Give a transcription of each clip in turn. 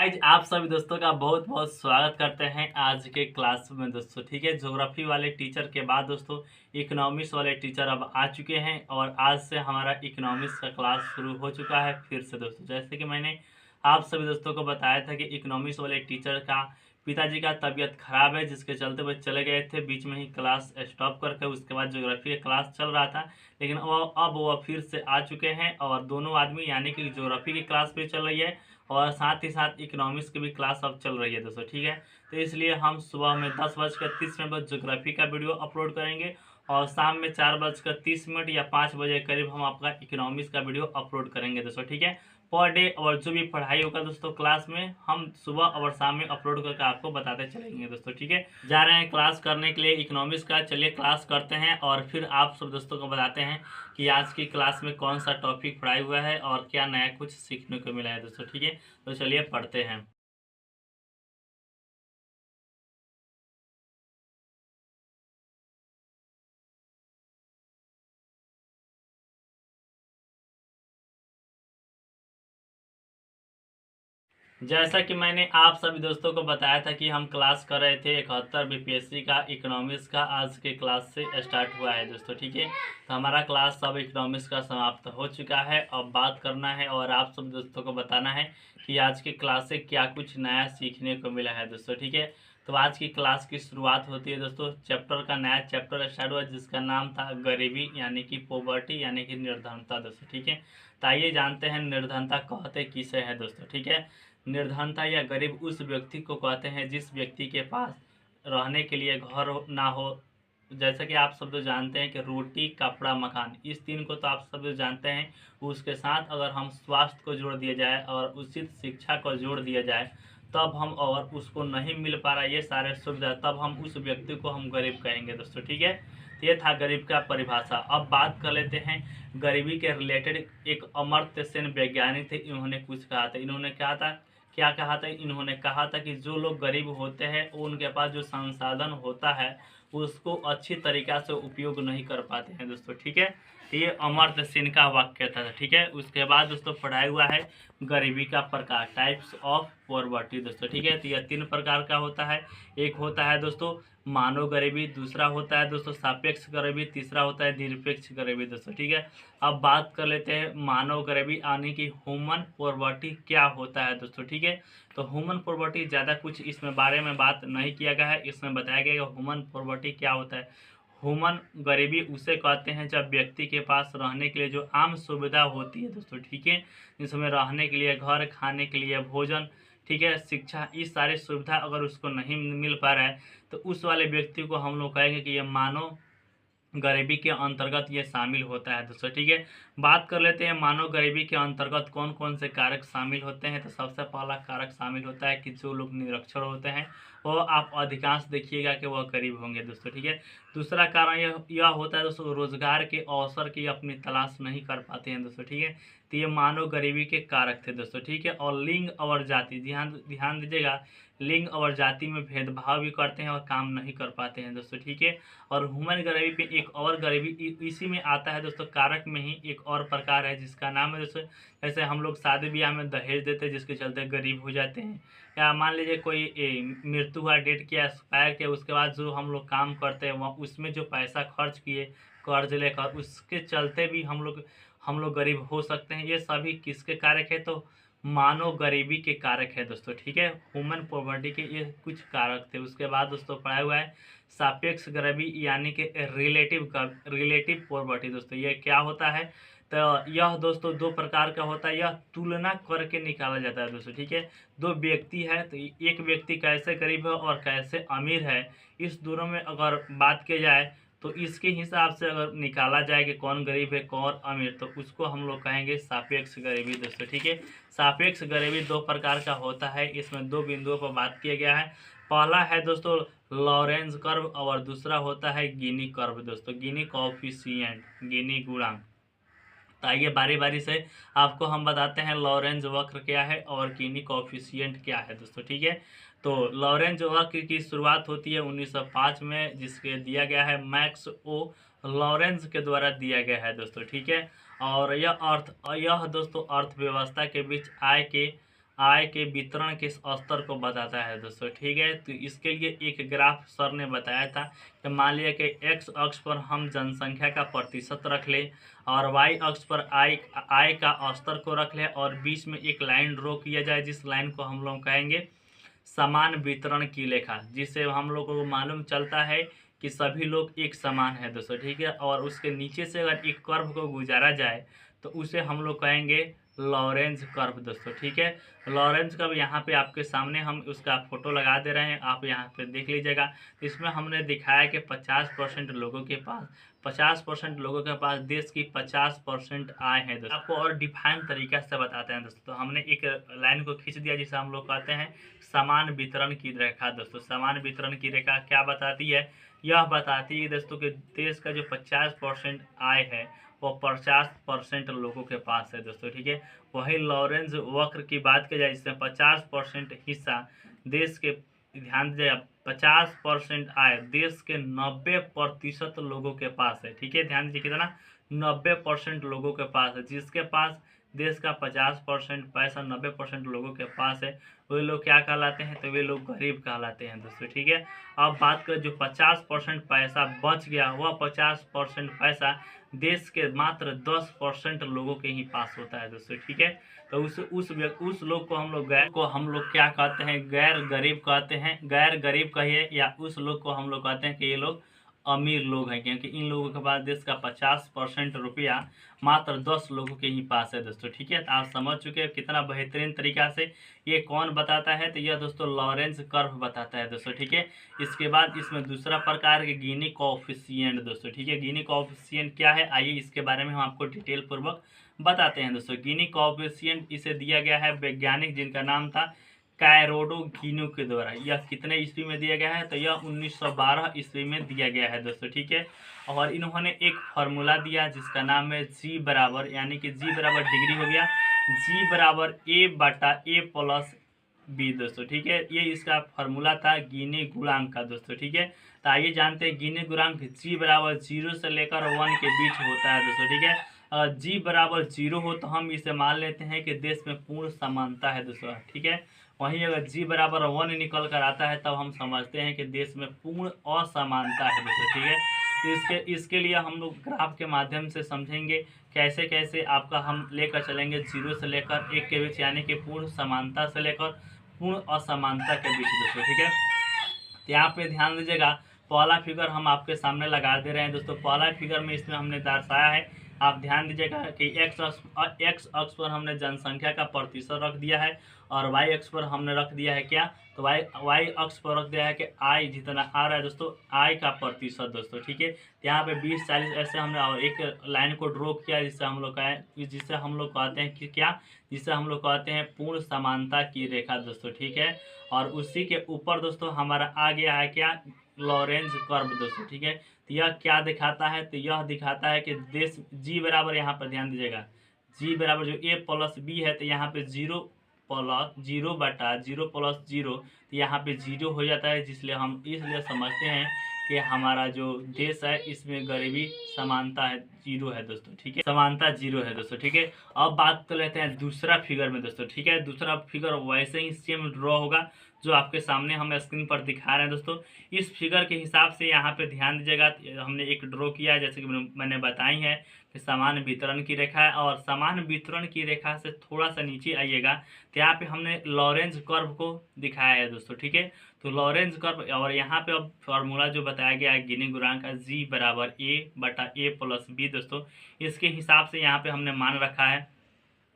Guys आप सभी दोस्तों का बहुत बहुत स्वागत करते हैं आज के क्लास में दोस्तों। ठीक है, ज्योग्राफी वाले टीचर के बाद दोस्तों इकोनॉमिक्स वाले टीचर अब आ चुके हैं और आज से हमारा इकोनॉमिक्स का क्लास शुरू हो चुका है फिर से दोस्तों। जैसे कि मैंने आप सभी दोस्तों को बताया था कि इकोनॉमिक्स वाले टीचर का पिताजी का तबीयत खराब है, जिसके चलते वो चले गए थे, बीच में ही क्लास स्टॉप करके उसके बाद ज्योग्राफी का क्लास चल रहा था। लेकिन अब वो फिर से आ चुके हैं और दोनों आदमी यानी कि ज्योग्राफी की क्लास भी चल रही है और साथ ही साथ इकोनॉमिक्स की भी क्लास अब चल रही है दोस्तों। ठीक है, तो इसलिए हम सुबह में 10:30 ज्योग्राफी का वीडियो अपलोड करेंगे और शाम में 4:30 या 5 बजे करीब हम आपका इकोनॉमिक्स का वीडियो अपलोड करेंगे दोस्तों। ठीक है, पर डे और जो भी पढ़ाई होगा दोस्तों क्लास में हम सुबह और शाम में अपलोड करके आपको बताते चलेंगे दोस्तों। ठीक है, जा रहे हैं क्लास करने के लिए इकोनॉमिक्स का। चलिए क्लास करते हैं और फिर आप सब दोस्तों को बताते हैं कि आज की क्लास में कौन सा टॉपिक पढ़ाई हुआ है और क्या नया कुछ सीखने को मिला है दोस्तों। ठीक है, तो चलिए पढ़ते हैं। जैसा कि मैंने आप सभी दोस्तों को बताया था कि हम क्लास कर रहे थे 71 बीपीएससी का इकोनॉमिक्स का, आज के क्लास से स्टार्ट हुआ है दोस्तों। ठीक है, तो हमारा क्लास सब इकोनॉमिक्स का समाप्त हो चुका है। अब बात करना है और आप सब दोस्तों को बताना है कि आज की क्लास से क्या कुछ नया सीखने को मिला है दोस्तों। ठीक है, तो आज की क्लास की शुरुआत होती है दोस्तों, चैप्टर का नया चैप्टर स्टार्ट हुआ जिसका नाम था गरीबी यानी कि पोवर्टी यानी कि निर्धनता दोस्तों। ठीक है, तो आइए जानते हैं निर्धनता कहते किसे है दोस्तों। ठीक है, निर्धनता या गरीब उस व्यक्ति को कहते हैं जिस व्यक्ति के पास रहने के लिए घर ना हो। जैसा कि आप सब तो जानते हैं कि रोटी कपड़ा मकान, इस तीन को तो आप सब तो जानते हैं। उसके साथ अगर हम स्वास्थ्य को जोड़ दिया जाए और उचित शिक्षा को जोड़ दिया जाए तब हम, और उसको नहीं मिल पा रहा ये सारे सुविधा, तब हम उस व्यक्ति को हम गरीब कहेंगे दोस्तों। ठीक है, ये था गरीब का परिभाषा। अब बात कर लेते हैं गरीबी के रिलेटेड। एक अमर्त्य सेन वैज्ञानिक थे, इन्होंने कुछ कहा था। इन्होंने कहा था, क्या कहा था? इन्होंने कहा था कि जो लोग गरीब होते हैं उनके पास जो संसाधन होता है उसको अच्छी तरीक़ा से उपयोग नहीं कर पाते हैं दोस्तों। ठीक है, तो ये अमर्त्य सेन का वाक्य था। ठीक है, उसके बाद दोस्तों पढ़ाया हुआ है गरीबी का प्रकार, टाइप्स ऑफ पॉवर्टी दोस्तों। ठीक है, तो यह 3 प्रकार का होता है। एक होता है दोस्तों मानव गरीबी, दूसरा होता है दोस्तों सापेक्ष गरीबी, तीसरा होता है निरपेक्ष गरीबी दोस्तों। ठीक है, अब बात कर लेते हैं मानव गरीबी यानी कि ह्यूमन पॉवर्टी क्या होता है दोस्तों। ठीक है, तो ह्यूमन पॉवर्टी ज़्यादा कुछ इसमें बारे में बात नहीं किया गया है। इसमें बताया गया है ह्यूमन पॉवर्टी क्या होता है। ह्यूमन गरीबी उसे कहते हैं जब व्यक्ति के पास रहने के लिए जो आम सुविधा होती है दोस्तों। ठीक है, जिसमें रहने के लिए घर, खाने के लिए भोजन, ठीक है, शिक्षा, इस सारी सुविधा अगर उसको नहीं मिल पा रहा है तो उस वाले व्यक्ति को हम लोग कहेंगे कि ये मानव गरीबी के अंतर्गत ये शामिल होता है दोस्तों। ठीक है, बात कर लेते हैं मानव गरीबी के अंतर्गत कौन कौन से कारक शामिल होते हैं। तो सबसे पहला कारक शामिल होता है कि जो लोग निरक्षर होते हैं वो आप अधिकांश देखिएगा कि वह गरीब होंगे दोस्तों। ठीक है, दूसरा कारण यह होता है दोस्तों रोजगार के अवसर की अपनी तलाश नहीं कर पाते हैं दोस्तों। ठीक है, तो ये मानव गरीबी के कारक थे दोस्तों। ठीक है, और लिंग और जाति, ध्यान ध्यान दीजिएगा, लिंग और जाति में भेदभाव भी करते हैं और काम नहीं कर पाते हैं दोस्तों। ठीक है, और ह्यूमन गरीबी पे एक और गरीबी इसी में आता है दोस्तों, कारक में ही एक और प्रकार है जिसका नाम है दोस्तों, जैसे हम लोग शादी ब्याह में दहेज देते हैं जिसके चलते गरीब हो जाते हैं, या मान लीजिए कोई मृत्यु हुआ, डेट किया, एक्सपायर किया, उसके बाद जो हम लोग काम करते हैं वहाँ उसमें जो पैसा खर्च किए कर्ज लेकर, उसके चलते भी हम लोग गरीब हो सकते हैं। ये सभी किसके कारक है? तो मानव गरीबी के कारक है दोस्तों। ठीक है, ह्यूमन पॉवर्टी के ये कुछ कारक थे। उसके बाद दोस्तों पढ़ा हुआ है सापेक्ष गरीबी यानी कि रिलेटिव पॉवर्टी दोस्तों। ये क्या होता है? तो यह दोस्तों 2 प्रकार का होता है, यह तुलना करके निकाला जाता है दोस्तों। ठीक है, 2 व्यक्ति है तो एक व्यक्ति कैसे गरीब है और कैसे अमीर है, इस दोनों में अगर बात की जाए तो इसके हिसाब से अगर निकाला जाए कि कौन गरीब है कौन अमीर, तो उसको हम लोग कहेंगे सापेक्ष गरीबी दोस्तों। ठीक है, सापेक्ष गरीबी 2 प्रकार का होता है। इसमें 2 बिंदुओं पर बात किया गया है। पहला है दोस्तों लॉरेंज कर्व और दूसरा होता है गिनी कर्व दोस्तों, गिनी कॉफिशिएंट, गिनी गुणांक। तो आइए बारी बारी से आपको हम बताते हैं लॉरेंज वक्र क्या है और गिनी कॉफिशिएंट क्या है दोस्तों। ठीक है, तो लॉरेंज वक्र की शुरुआत होती है 1905 में, जिसके दिया गया है मैक्स ओ लॉरेंज के द्वारा दिया गया है दोस्तों। ठीक है, और यह दोस्तों अर्थव्यवस्था के बीच आय के आय के वितरण के स्तर को बताता है दोस्तों। ठीक है, तो इसके लिए एक ग्राफ सर ने बताया था कि मान लिया कि एक्स अक्ष पर हम जनसंख्या का प्रतिशत रख ले और वाई अक्ष पर आय का स्तर को रख ले और बीच में एक लाइन ड्रॉ किया जाए, जिस लाइन को हम लोग कहेंगे समान वितरण की रेखा, जिससे हम लोगों को मालूम चलता है कि सभी लोग एक समान है दोस्तों। ठीक है, और उसके नीचे से अगर एक कर्व को गुजारा जाए तो उसे हम लोग कहेंगे लॉरेंज कर्व दोस्तों। ठीक है, लॉरेंज कर्व यहाँ पे आपके सामने हम उसका फोटो लगा दे रहे हैं, आप यहाँ पे देख लीजिएगा। इसमें हमने दिखाया कि 50% लोगों के पास 50% लोगों के पास देश की 50% आय है दोस्तों। आपको और डिफाइन तरीका से बताते हैं दोस्तों। तो हमने एक लाइन को खींच दिया जिसे हम लोग कहते हैं समान वितरण की रेखा दोस्तों। समान वितरण की रेखा क्या बताती है? यह बताती है दोस्तों कि देश का जो 50% आय है वो 50% लोगों के पास है दोस्तों। ठीक है, वही लॉरेंज वक्र की बात की जाए जिसमें 50% हिस्सा देश के, ध्यान दीजिएगा, 50% आय देश के 90% लोगों के पास है। ठीक है, ध्यान दीजिए कितना, 90% लोगों के पास है। जिसके पास देश का 50% पैसा 90% लोगों के पास है, वे लोग क्या कहलाते हैं? तो वे लोग गरीब कहलाते हैं दोस्तों। ठीक है, अब बात करें जो 50% पैसा बच गया, वह 50% पैसा देश के मात्र 10% लोगों के ही पास होता है दोस्तों। ठीक है, तो उस लोग को हम लोग क्या कहते हैं? गैर गरीब कहते हैं। गैर गरीब कहिए या उस लोग को हम लोग कहते हैं कि ये लोग अमीर लोग हैं, क्योंकि इन लोगों के पास देश का 50% रुपया मात्र 10 लोगों के ही पास है दोस्तों। ठीक है, तो आप समझ चुके हैं कितना बेहतरीन तरीका से ये कौन बताता है? तो यह दोस्तों लॉरेंज कर्व बताता है दोस्तों। ठीक है, इसके बाद इसमें दूसरा प्रकार के गिनी कोएफिशिएंट दोस्तों। ठीक है, गिनी कोएफिशिएंट क्या है, आइए इसके बारे में हम आपको डिटेल पूर्वक बताते हैं दोस्तों। गिनी कोएफिशिएंट इसे दिया गया है वैज्ञानिक जिनका नाम था कायरोडो गिनो के द्वारा। यह कितने ईस्वी में दिया गया है? तो यह 1912 ईस्वी में दिया गया है दोस्तों। ठीक है, और इन्होंने एक फार्मूला दिया जिसका नाम है जी बराबर, यानी कि जी बराबर डिग्री हो गया, जी बराबर ए बटा ए प्लस बी दोस्तों। ठीक है, ये इसका फार्मूला था गिनी गुणांक का दोस्तों। ठीक है, तो आइए जानते हैं गिनी गुणांक जी बराबर 0 से लेकर 1 के बीच होता है दोस्तों। ठीक है, अगर जी बराबर 0 हो तो हम इसे मान लेते हैं कि देश में पूर्ण समानता है दोस्तों। ठीक है, वहीं अगर जी बराबर 1 निकल कर आता है तब हम समझते हैं कि देश में पूर्ण असमानता है दोस्तों। ठीक है, तो इसके लिए हम लोग ग्राफ के माध्यम से समझेंगे कैसे कैसे आपका हम लेकर चलेंगे 0 से लेकर 1 के बीच, यानी कि पूर्ण समानता से लेकर पूर्ण असमानता के बीच दोस्तों। ठीक है, तो यहाँ पे ध्यान दीजिएगा, पहला फिगर हम आपके सामने लगा दे रहे हैं दोस्तों। पहला फिगर में इसमें हमने दर्शाया है, आप ध्यान दीजिएगा कि एक्स अक्ष पर हमने जनसंख्या का प्रतिशत रख दिया है और वाई अक्ष पर हमने रख दिया है क्या? तो वाई अक्ष पर रख दिया है कि आय जितना आ रहा है दोस्तों, आय का प्रतिशत दोस्तों। ठीक है, यहाँ पे 20 40 ऐसे हमने और एक लाइन को ड्रॉ किया जिससे हम लोग कहते हैं कि क्या, जिसे हम लोग कहते हैं पूर्ण समानता की रेखा दोस्तों। ठीक है, और उसी के ऊपर दोस्तों हमारा आ गया है क्या? लॉरेंज कर्व दोस्तों। ठीक है, तो यह क्या दिखाता है? तो यह दिखाता है कि देश जी बराबर, यहाँ पर ध्यान दीजिएगा, जी बराबर जो ए प्लस बी है, तो यहाँ पे 0 बटा 0 प्लस 0, तो यहाँ पे 0 हो जाता है, जिसलिए हम इसलिए समझते हैं कि हमारा जो देश है इसमें गरीबी समानता है 0 है दोस्तों। ठीक है, समानता 0 है दोस्तों। ठीक है, अब बात कर लेते हैं दूसरा फिगर में दोस्तों। ठीक है, दूसरा फिगर वैसे ही सेम ड्रॉ होगा जो आपके सामने हम स्क्रीन पर दिखा रहे हैं दोस्तों। इस फिगर के हिसाब से यहाँ पे ध्यान दीजिएगा, हमने एक ड्रॉ किया जैसे कि मैंने बताई है कि समान वितरण की रेखा है, और समान वितरण की रेखा से थोड़ा सा नीचे आइएगा तो यहाँ पे हमने लॉरेंज कर्व को दिखाया है दोस्तों। ठीक है, तो लॉरेंज कर्व, और यहाँ पे अब फार्मूला जो बताया गया है गिनी गुणांक का जी बराबर ए बटा ए प्लस बी दोस्तों, इसके हिसाब से यहाँ पे हमने मान रखा है,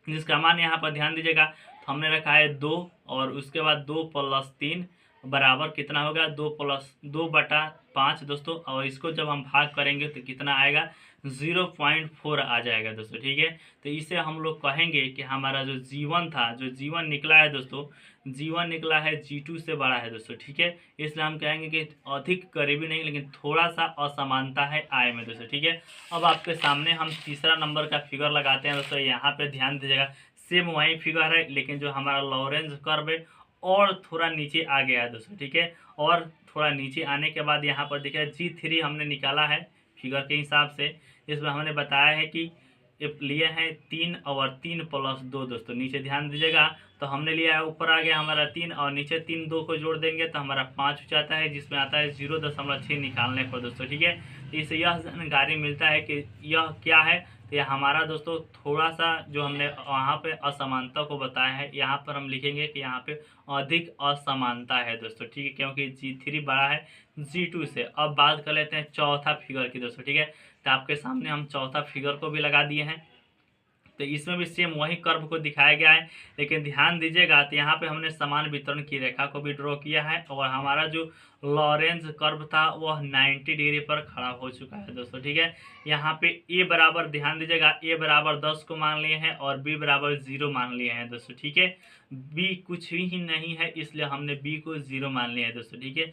जिसका मान यहाँ पर ध्यान दीजिएगा हमने रखा है 2, और उसके बाद 2 प्लस 3 बराबर कितना होगा? 2 प्लस 2 बटा 5 दोस्तों, और इसको जब हम भाग करेंगे तो कितना आएगा? 0.4 आ जाएगा दोस्तों। ठीक है, तो इसे हम लोग कहेंगे कि हमारा जो जीवन था, जो जीवन निकला है दोस्तों, जीवन निकला है G2 से बड़ा है दोस्तों। ठीक है, इसलिए हम कहेंगे कि अधिक करीबी नहीं, लेकिन थोड़ा सा असमानता है आय में दोस्तों। ठीक है, अब आपके सामने हम तीसरा नंबर का फिगर लगाते हैं दोस्तों। यहाँ पे ध्यान दीजिएगा, सेम वही फिगर है, लेकिन जो हमारा लॉरेंज कर्व है और थोड़ा नीचे आ गया है दोस्तों। ठीक है, और थोड़ा नीचे आने के बाद यहाँ पर देखिए G3 हमने निकाला है फिगर के हिसाब से। इसमें हमने बताया है कि लिए हैं 3 और 3+2 दोस्तों। नीचे ध्यान दीजिएगा, तो हमने लिया है, ऊपर आ गया हमारा 3 और नीचे 3 2 को जोड़ देंगे तो हमारा 5 हो जाता है, जिसमें आता है 0.6 निकालने पर दोस्तों। ठीक है, तो इससे यह जानकारी मिलता है कि यह क्या है। तो यह हमारा दोस्तों थोड़ा सा जो हमने वहाँ पे असमानता को बताया है, यहाँ पर हम लिखेंगे कि यहाँ पे अधिक असमानता है दोस्तों। ठीक है, क्योंकि G3 बड़ा है G2 से। अब बात कर लेते हैं चौथा फिगर की दोस्तों। ठीक है, तो आपके सामने हम चौथा फिगर को भी लगा दिए हैं। तो इसमें भी सेम वही कर्व को दिखाया गया है, लेकिन ध्यान दीजिएगा तो यहाँ पे हमने समान वितरण की रेखा को भी ड्रॉ किया है और हमारा जो लॉरेंज कर्व था वह 90 डिग्री पर खड़ा हो चुका है दोस्तों। ठीक है, यहाँ पे a बराबर, ध्यान दीजिएगा, a बराबर 10 को मान लिए हैं और b बराबर 0 मान लिए हैं दोस्तों। ठीक है, b कुछ ही नहीं है, इसलिए हमने b को 0 मान लिया है दोस्तों। ठीक है,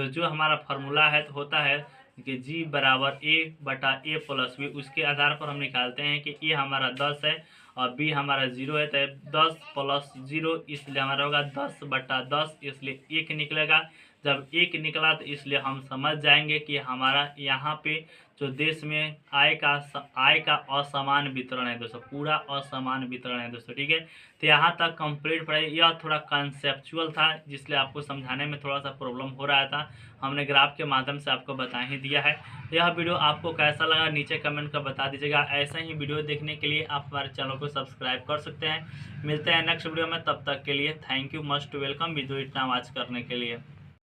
जो हमारा फार्मूला है तो होता है कि G बराबर A/A+B। उसके आधार पर हम निकालते हैं कि A हमारा 10 है और B हमारा 0 है, तो 10 + 0, इसलिए हमारा होगा 10/10, इसलिए 1 निकलेगा। जब 1 निकला तो इसलिए हम समझ जाएंगे कि हमारा यहाँ पे जो देश में आय का असमान वितरण है दोस्तों, पूरा असमान वितरण है दोस्तों। ठीक है, तो यहाँ तक कंप्लीट पढ़ाई। यह थोड़ा कंसेप्चुअल था, जिसलिए आपको समझाने में थोड़ा सा प्रॉब्लम हो रहा था। हमने ग्राफ के माध्यम से आपको बता ही दिया है। यह वीडियो आपको कैसा लगा नीचे कमेंट कर बता दीजिएगा। ऐसा ही वीडियो देखने के लिए आप हमारे चैनल को सब्सक्राइब कर सकते हैं। मिलते हैं नेक्स्ट वीडियो में, तब तक के लिए thank you, must welcome video इतना वॉच करने के लिए।